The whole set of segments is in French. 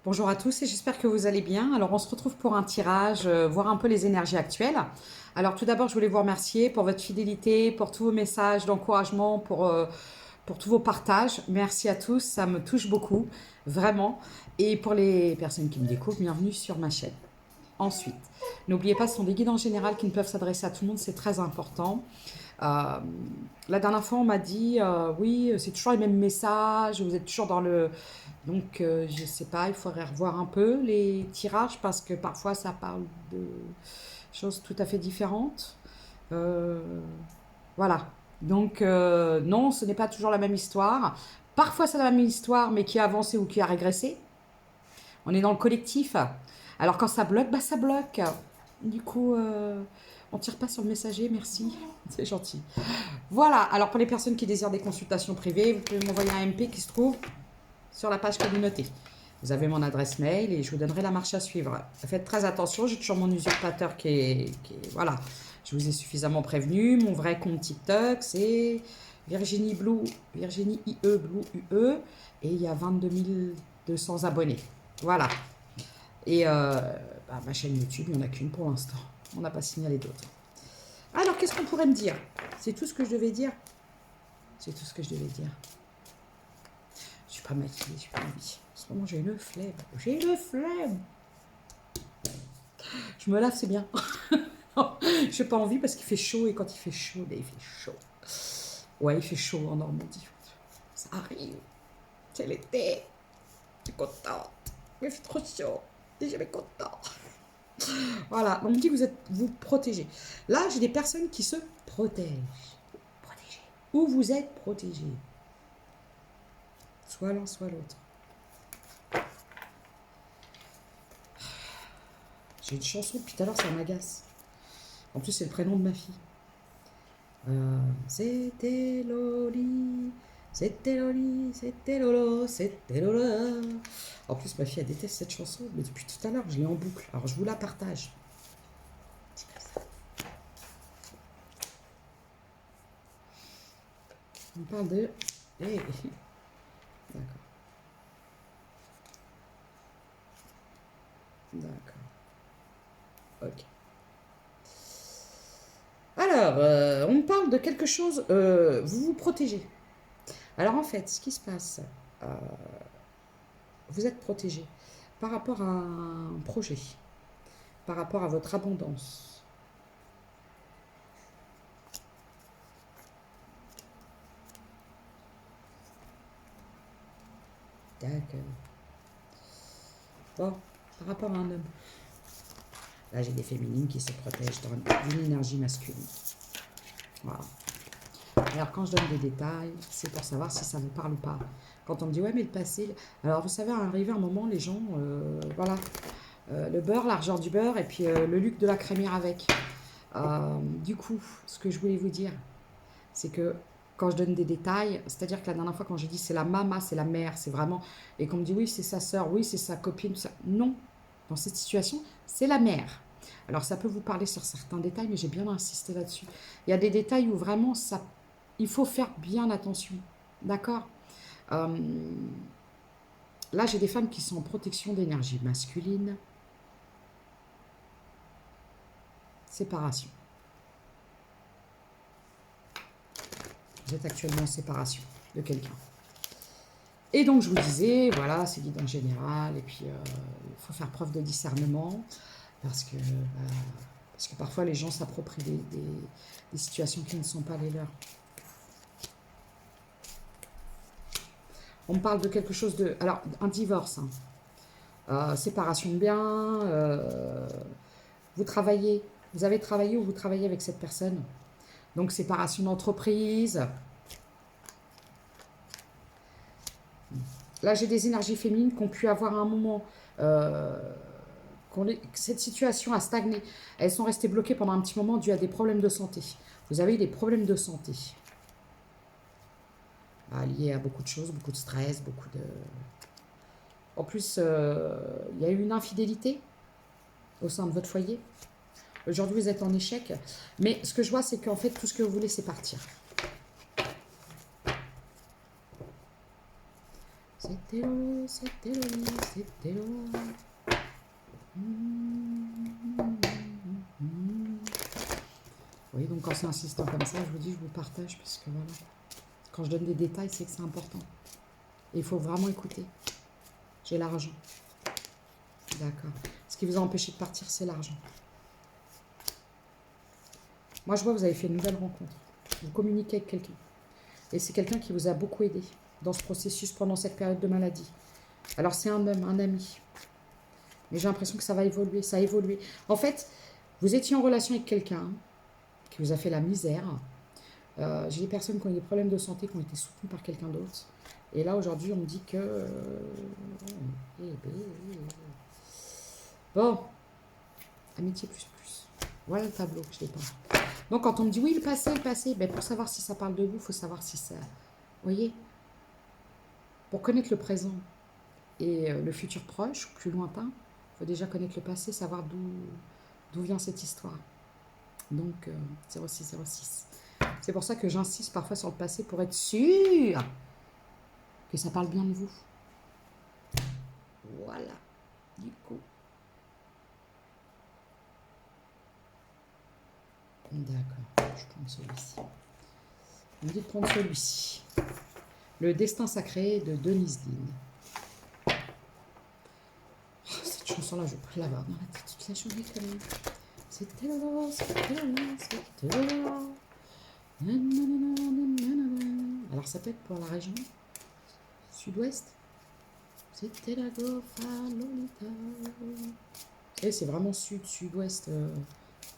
Bonjour à tous et j'espère que vous allez bien. Alors on se retrouve pour un tirage, voir un peu les énergies actuelles. Alors tout d'abord je voulais vous remercier pour votre fidélité, pour tous vos messages d'encouragement, pour tous vos partages. Merci à tous, ça me touche beaucoup, vraiment. Et pour les personnes qui me découvrent, bienvenue sur ma chaîne. Ensuite, n'oubliez pas, ce sont des guides en général qui ne peuvent s'adresser à tout le monde, c'est très important. Euh, la dernière fois, on m'a dit, oui, c'est toujours les mêmes messages, vous êtes toujours dans le... Donc, je sais pas, il faudrait revoir un peu les tirages parce que parfois, ça parle de choses tout à fait différentes. Euh, voilà. Donc, non, ce n'est pas toujours la même histoire. Parfois, c'est la même histoire, mais qui a avancé ou qui a régressé. On est dans le collectif. Alors, quand ça bloque, bah ça bloque. Du coup, on tire pas sur le messager, merci. C'est gentil. Voilà, alors pour les personnes qui désirent des consultations privées, vous pouvez m'envoyer un MP qui se trouve sur la page communauté. Vous avez mon adresse mail et je vous donnerai la marche à suivre. Faites très attention, j'ai toujours mon usurpateur voilà, je vous ai suffisamment prévenu. Mon vrai compte TikTok, c'est Virginie Blue, Virginie IE Blue UE, et il y a 22 200 abonnés. Voilà. Et ma chaîne YouTube, il n'y en a qu'une pour l'instant. On n'a pas signalé d'autres. Alors, qu'est-ce qu'on pourrait me dire? C'est tout ce que je devais dire. C'est tout ce que je devais dire. Je suis pas maquillée, je suis pas envie. En ce moment, j'ai une flemme. J'ai une flemme. Je me lave, c'est bien. Je n'ai pas envie parce qu'il fait chaud et quand il fait chaud, ben, il fait chaud. Ouais, il fait chaud en Normandie. Ça arrive. C'est l'été. Je suis contente. Mais il fait trop chaud. Et jamais content. Voilà, on me dit que vous protégez. Là, j'ai des personnes qui se protègent. Protégés. Ou vous êtes protégés. Soit l'un, soit l'autre. J'ai une chanson depuis tout à l'heure, ça m'agace. En plus, c'est le prénom de ma fille. C'était Loli, c'était Loli, c'était Lolo, c'était Lola. En plus, ma fille, elle déteste cette chanson, mais depuis tout à l'heure, je l'ai en boucle. Alors, je vous la partage. C'est comme ça. On parle de... Hey. D'accord. D'accord. Ok. Alors, on parle de quelque chose... vous vous protégez. Alors, en fait, ce qui se passe... vous êtes protégé par rapport à un projet, par rapport à votre abondance. D'accord. Bon, par rapport à un homme. Là, j'ai des féminines qui se protègent d'une énergie masculine. Voilà. Alors, quand je donne des détails, c'est pour savoir si ça vous parle ou pas. Quand on me dit, ouais, mais le passé... Alors, vous savez, arrivé un moment, les gens, voilà, le beurre, l'argent du beurre, et puis le luc de la crémière avec. Du coup, ce que je voulais vous dire, c'est que quand je donne des détails, c'est-à-dire que la dernière fois quand j'ai dit c'est la maman, c'est la mère, c'est vraiment, et qu'on me dit oui c'est sa sœur, oui c'est sa copine, ça, non, dans cette situation c'est la mère. Alors ça peut vous parler sur certains détails, mais j'ai bien insisté là-dessus. Il y a des détails où vraiment ça, il faut faire bien attention, d'accord. Euh, Là j'ai des femmes qui sont en protection d'énergie masculine, séparation. Vous êtes actuellement en séparation de quelqu'un. Et donc, je vous disais, voilà, c'est dit en général, et puis il faut faire preuve de discernement, parce que parfois les gens s'approprient des situations qui ne sont pas les leurs. On me parle de quelque chose de... Alors, un divorce, hein. Séparation de biens, vous travaillez, vous avez travaillé ou vous travaillez avec cette personne. Donc, séparation d'entreprise. Là, j'ai des énergies féminines qui ont pu avoir un moment... cette situation a stagné. Elles sont restées bloquées pendant un petit moment dû à des problèmes de santé. Vous avez eu des problèmes de santé. Liés à beaucoup de choses, beaucoup de stress, beaucoup de... En plus, il y a eu une infidélité au sein de votre foyer. Aujourd'hui, vous êtes en échec. Mais ce que je vois, c'est qu'en fait, tout ce que vous voulez, c'est partir. C'est C'était Lolo, c'était Lolo, c'était Lolo. Oui, donc quand c'est insistant comme ça, je vous dis, je vous partage, parce que voilà. Quand je donne des détails, c'est que c'est important. Et il faut vraiment écouter. J'ai l'argent. D'accord. Ce qui vous a empêché de partir, c'est l'argent. Moi, je vois que vous avez fait une nouvelle rencontre. Vous communiquez avec quelqu'un. Et c'est quelqu'un qui vous a beaucoup aidé dans ce processus pendant cette période de maladie. Alors, c'est un homme, un ami. Mais j'ai l'impression que ça va évoluer, ça a évolué. En fait, vous étiez en relation avec quelqu'un qui vous a fait la misère. J'ai des personnes qui ont eu des problèmes de santé qui ont été soutenues par quelqu'un d'autre. Et là, aujourd'hui, on me dit que... Bon, amitié plus plus. Voilà le tableau que je n'ai pas. Donc, quand on me dit oui, le passé, ben, pour savoir si ça parle de vous, il faut savoir si ça... Vous voyez, pour connaître le présent et le futur proche ou plus lointain, il faut déjà connaître le passé, savoir d'où vient cette histoire. Donc, 0606. C'est pour ça que j'insiste parfois sur le passé pour être sûr que ça parle bien de vous. Voilà, du coup. D'accord, je prends celui-ci. On me dit de prendre celui-ci. Le destin sacré de Denise Dean. Oh, cette chanson-là, je peux l'avoir dans la tête toute la journée quand même. C'était là, c'était là, c'était là. Alors ça peut être pour la région sud-ouest. C'était la Gofa Lolita. Et c'est vraiment sud-ouest.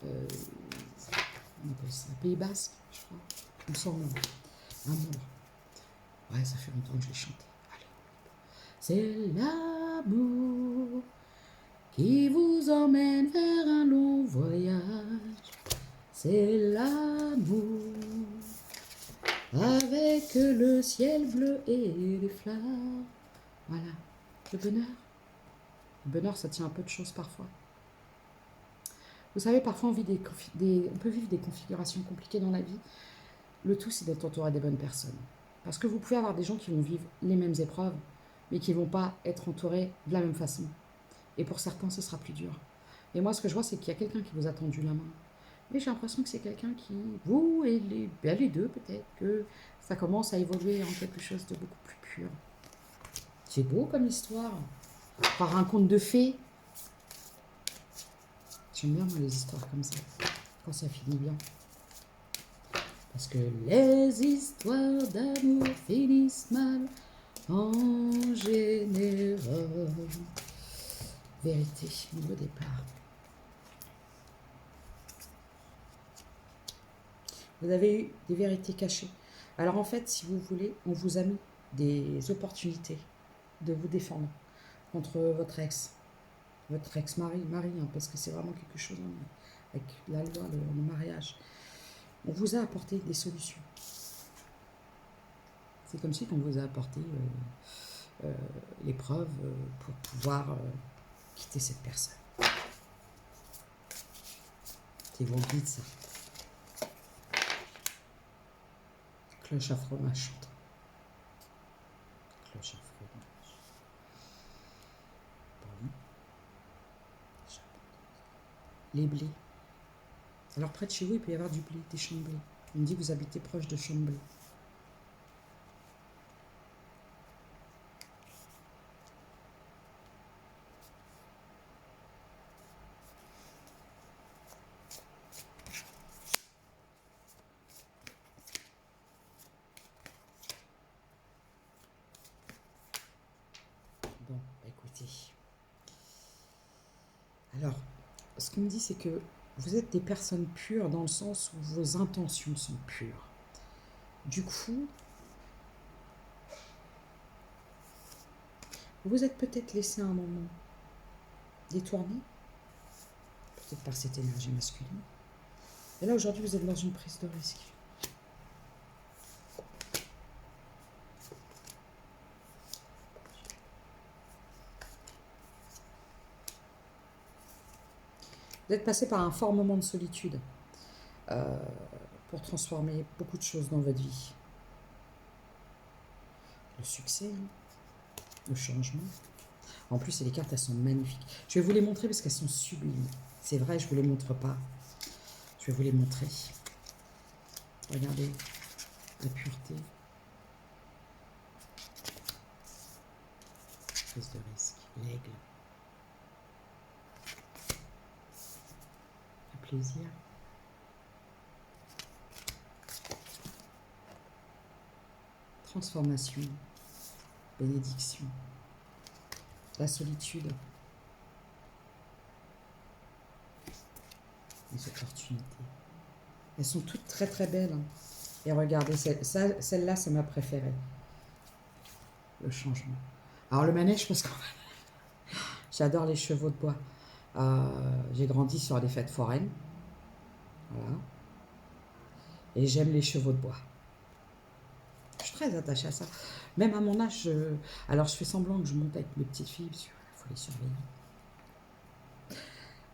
On appelle ça Pays Basque, je crois. Il me semble. Amour. Ouais, ça fait longtemps que je l'ai chanté. Allez. C'est l'amour qui vous emmène vers un long voyage. C'est l'amour avec le ciel bleu et les fleurs. Voilà. Le bonheur. Le bonheur, ça tient un peu de choses parfois. Vous savez, parfois on peut vivre des configurations compliquées dans la vie. Le tout, c'est d'être entouré des bonnes personnes. Parce que vous pouvez avoir des gens qui vont vivre les mêmes épreuves, mais qui ne vont pas être entourés de la même façon. Et pour certains, ce sera plus dur. Et moi, ce que je vois, c'est qu'il y a quelqu'un qui vous a tendu la main. Mais j'ai l'impression que c'est quelqu'un qui, vous et les deux peut-être, que ça commence à évoluer en quelque chose de beaucoup plus pur. C'est beau comme histoire. Par un conte de fées. J'aime bien, moi, les histoires comme ça, quand ça finit bien. Parce que les histoires d'amour finissent mal en général. Vérité, nouveau départ. Vous avez eu des vérités cachées. Alors en fait, si vous voulez, on vous a mis des opportunités de vous défendre contre votre ex-mari, hein, parce que c'est vraiment quelque chose avec la loi, le mariage. On vous a apporté des solutions. C'est comme si on vous a apporté l'épreuve pour pouvoir quitter cette personne. C'est vos guides, ça. Cloche à fromage chante. Cloche à fromage. Pardon. Les blés. Alors près de chez vous, il peut y avoir du blé, des champs de blé. On me dit que vous habitez proche de champs de blé. Bon, écoutez. Alors, ce qu'on me dit, c'est que vous êtes des personnes pures dans le sens où vos intentions sont pures. Du coup, vous vous êtes peut-être laissé un moment détourner, peut-être par cette énergie masculine. Et là, aujourd'hui, vous êtes dans une prise de risque. Vous êtes passé par un fort moment de solitude pour transformer beaucoup de choses dans votre vie. Le succès, hein. Le changement. En plus, les cartes, elles sont magnifiques. Je vais vous les montrer parce qu'elles sont sublimes. C'est vrai, je ne vous les montre pas. Je vais vous les montrer. Regardez la pureté. Prise de risque. L'aigle. Le plaisir. Transformation. Bénédiction. La solitude. Les opportunités. Elles sont toutes très très belles. Hein. Et regardez, celle-là, c'est ma préférée. Le changement. Alors le manège, parce que j'adore les chevaux de bois. J'ai grandi sur les fêtes foraines. Voilà. Et j'aime les chevaux de bois. Je suis très attachée à ça. Même à mon âge, alors je fais semblant que je monte avec mes petites filles, parce qu'il faut les surveiller.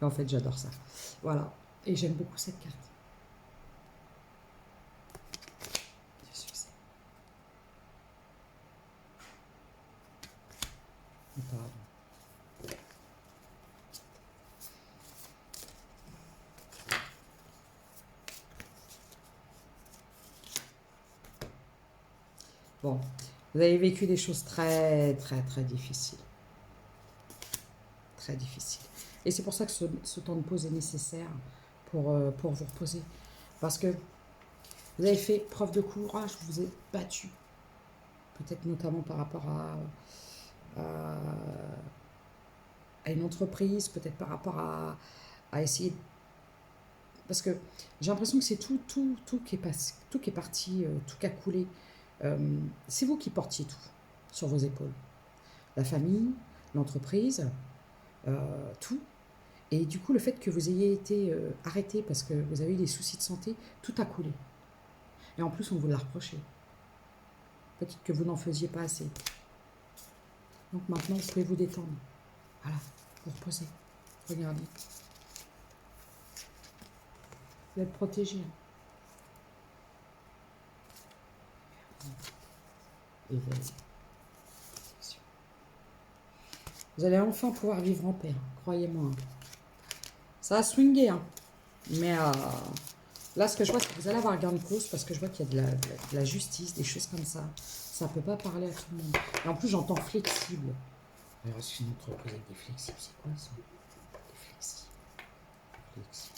Et en fait, j'adore ça. Voilà. Et j'aime beaucoup cette carte. Du succès. Pardon. Bon, vous avez vécu des choses très, très, très difficiles. Très difficiles. Et c'est pour ça que ce temps de pause est nécessaire pour vous reposer. Parce que vous avez fait preuve de courage, vous vous êtes battu. Peut-être notamment par rapport à une entreprise, peut-être par rapport à essayer. Parce que j'ai l'impression que c'est tout qui est parti, tout qui a coulé. C'est vous qui portiez tout sur vos épaules. La famille, l'entreprise, tout. Et du coup, le fait que vous ayez été arrêté parce que vous avez eu des soucis de santé, tout a coulé. Et en plus, on vous l'a reproché. Peut-être que vous n'en faisiez pas assez. Donc maintenant, vous pouvez vous détendre. Voilà, vous reposez. Regardez. Vous êtes protégé. Éveil. Vous allez enfin pouvoir vivre en paix, hein, croyez-moi. Ça a swingé, hein. Mais là, ce que je vois, c'est que vous allez avoir gain de cause parce que je vois qu'il y a de la justice, des choses comme ça. Ça ne peut pas parler à tout le monde. Et en plus, j'entends flexible. Alors, c'est une entreprise avec des flexibles, c'est quoi ça? Des flexibles. Flexibles.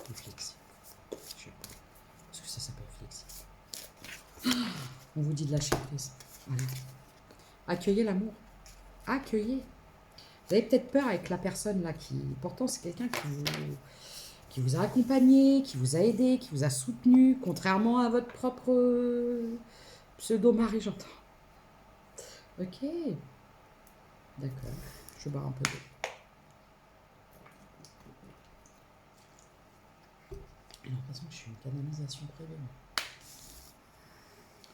Des flexibles. Je sais pas. Est-ce que ça s'appelle flexible? On vous dit de lâcher prise. Voilà. Accueillez l'amour. Accueillez. Vous avez peut-être peur avec la personne là qui... Pourtant, c'est quelqu'un qui vous a accompagné, qui vous a aidé, qui vous a soutenu, contrairement à votre propre pseudo-mari, j'entends. Ok. D'accord. Je vais boire un peu d'eau. J'ai l'impression que je suis une canalisation privée.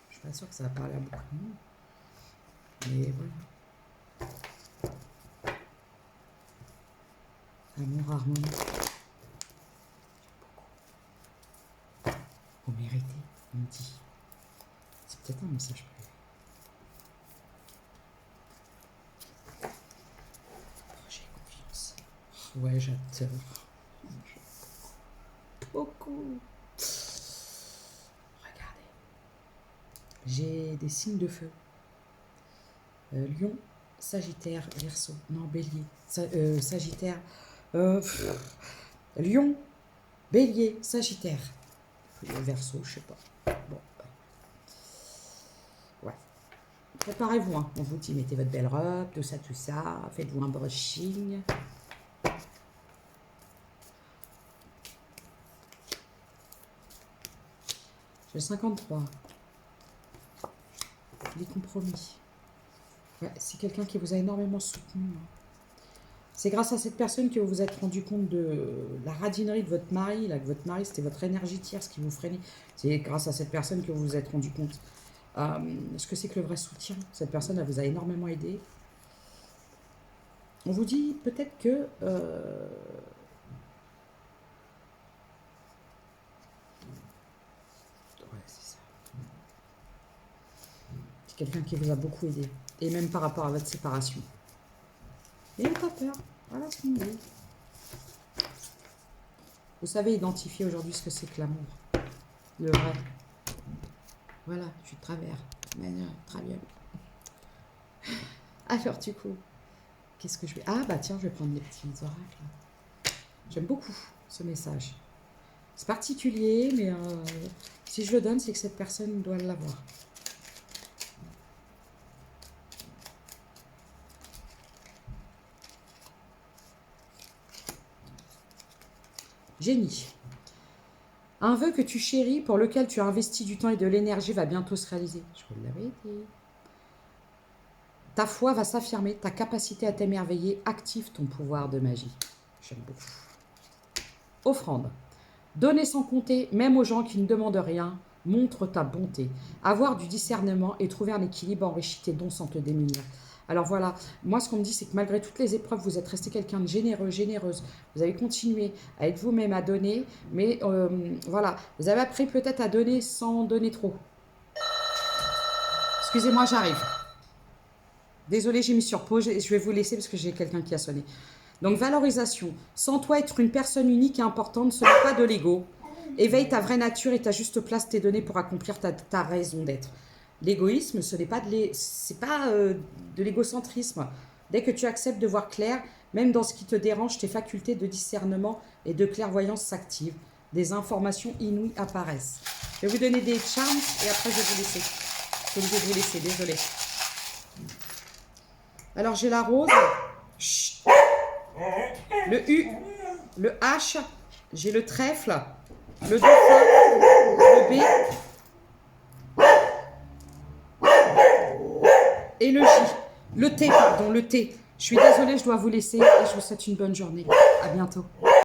Je suis pas sûre que ça va parler à beaucoup de monde. Mais voilà. Amour, harmonie. Vous méritez, on me dit. C'est peut-être un message privé. Projet confiance. Ouais, j'adore. Beaucoup. Regardez. J'ai des signes de feu. Lion, Sagittaire, Verseau. Non, Bélier. Sagittaire. Lion, Bélier, Sagittaire. Verseau, je sais pas. Bon. Ouais. Préparez-vous, hein. On vous dit, mettez votre belle robe, tout ça. Faites-vous un brushing. J'ai 53. Les compromis. Ouais, c'est quelqu'un qui vous a énormément soutenu. C'est grâce à cette personne que vous vous êtes rendu compte de la radinerie de votre mari, là, que votre mari, c'était votre énergie tierce qui vous freinait. C'est grâce à cette personne que vous vous êtes rendu compte. Ce que c'est que le vrai soutien. Cette personne, elle vous a énormément aidé. On vous dit peut-être que... ouais, c'est ça. quelqu'un qui vous a beaucoup aidé. Et même par rapport à votre séparation. N'ayez pas peur. Voilà ce qu'on dit. Vous savez identifier aujourd'hui ce que c'est que l'amour. Le vrai. Voilà, je suis de travers. Mais, très bien. Alors du coup, qu'est-ce que je vais... Ah bah tiens, je vais prendre les petits oracles. J'aime beaucoup ce message. C'est particulier, mais si je le donne, c'est que cette personne doit l'avoir. Génie. Un vœu que tu chéris, pour lequel tu as investi du temps et de l'énergie, va bientôt se réaliser. Je vous l'avais dit. Ta foi va s'affirmer, ta capacité à t'émerveiller active ton pouvoir de magie. J'aime beaucoup. Offrande. Donner sans compter, même aux gens qui ne demandent rien, montre ta bonté. Avoir du discernement et trouver un équilibre enrichit tes dons sans te démunir. Alors voilà, moi ce qu'on me dit, c'est que malgré toutes les épreuves, vous êtes resté quelqu'un de généreux, généreuse. Vous avez continué à être vous-même, à donner, mais voilà, vous avez appris peut-être à donner sans donner trop. Excusez-moi, j'arrive. Désolée, j'ai mis sur pause, je vais vous laisser parce que j'ai quelqu'un qui a sonné. Donc, valorisation. Sans toi, être une personne unique et importante, ce n'est pas de l'ego. Éveille ta vraie nature et ta juste place t'est donnée pour accomplir ta raison d'être. L'égoïsme, ce n'est pas de l'égocentrisme. Dès que tu acceptes de voir clair, même dans ce qui te dérange, tes facultés de discernement et de clairvoyance s'activent. Des informations inouïes apparaissent. Je vais vous donner des charms et après je vais vous laisser. Je vais vous laisser, désolée. Alors, j'ai la rose. Chut. Le U, le H, j'ai le trèfle, le dauphin, le B et le J. Le T, pardon, le T. Je suis désolée, je dois vous laisser et je vous souhaite une bonne journée. À bientôt.